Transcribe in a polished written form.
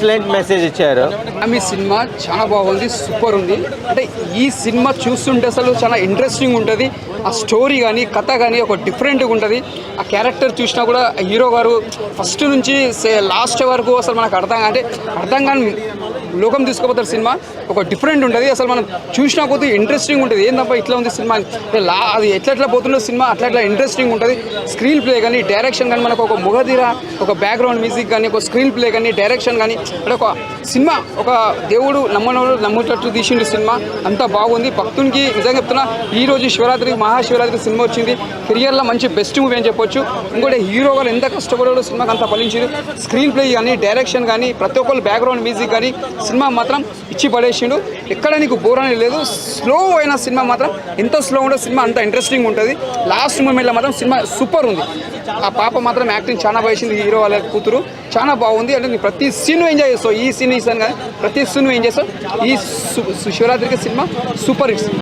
Excellent message ఇచ్చారు. మీ cinema చాలా బాగుంది, సూపర్ ఉంది. అంటే ఈ సినిమా చూస్తుంటే అసలు చాలా ఇంట్రెస్టింగ్ ఉంటుంది. ఆ స్టోరీ కానీ కథ కానీ ఒక డిఫరెంట్గా ఉంటుంది. ఆ క్యారెక్టర్ చూసినా కూడా హీరో గారు ఫస్ట్ నుంచి లాస్ట్ వరకు అసలు మనకు అర్థం కాని లోకం తీసుకుపోతారు. సినిమా ఒక డిఫరెంట్ ఉంటుంది. అసలు మనం చూసినా కొద్ది ఇంట్రెస్టింగ్ ఉంటుంది. ఏందబ్బా ఇట్లా ఉంది సినిమా, అది ఎట్లా పోతుందో సినిమా అట్లా ఇంట్రెస్టింగ్ ఉంటుంది. స్క్రీన్ ప్లే కానీ డైరెక్షన్ కానీ మనకు ఒక మొగధీర, ఒక బ్యాక్గ్రౌండ్ మ్యూజిక్ కానీ, ఒక స్క్రీన్ ప్లే కానీ డైరెక్షన్ కానీ అంటే ఒక సినిమా ఒక దేవుడు నమ్మేటట్టు తీసిండు సినిమా. అంతా బాగుంది. భక్తునికి నిజంగా చెప్తున్నా, ఈరోజు శివరాత్రి మహాశివరాత్రి సినిమా వచ్చింది. కెరియర్లో మంచి బెస్ట్ మూవీ అని చెప్పొచ్చు. ఇంకోటి హీరో గారు ఎంత కష్టపడాడో సినిమాకి అంతా ఫలించింది. స్క్రీన్ ప్లే కానీ డైరెక్షన్ కానీ ప్రతి ఒక్కరు బ్యాక్గ్రౌండ్ మ్యూజిక్ కానీ సినిమా మాత్రం ఇచ్చి పడేసిండు. ఎక్కడ నీకు బోర్ అనేది లేదు. స్లో అయిన సినిమా మాత్రం ఎంత స్లో ఉండే సినిమా అంత ఇంట్రెస్టింగ్ ఉంటుంది. లాస్ట్ మూమెంట్లో మాత్రం సినిమా సూపర్ ఉంది. ఆ పాప మాత్రం యాక్టింగ్ చాలా బాగా హీరో వాళ్ళ కూతురు చాలా బాగుంది. అంటే నీ ప్రతి సీన్ ఎంజాయ్ చేస్తావు. ఈ సీన్ కానీ ప్రతి సీన్ ఎంజాయ్ చేస్తావు. ఈ శివరాత్రికి సినిమా సూపర్ హిట్స్.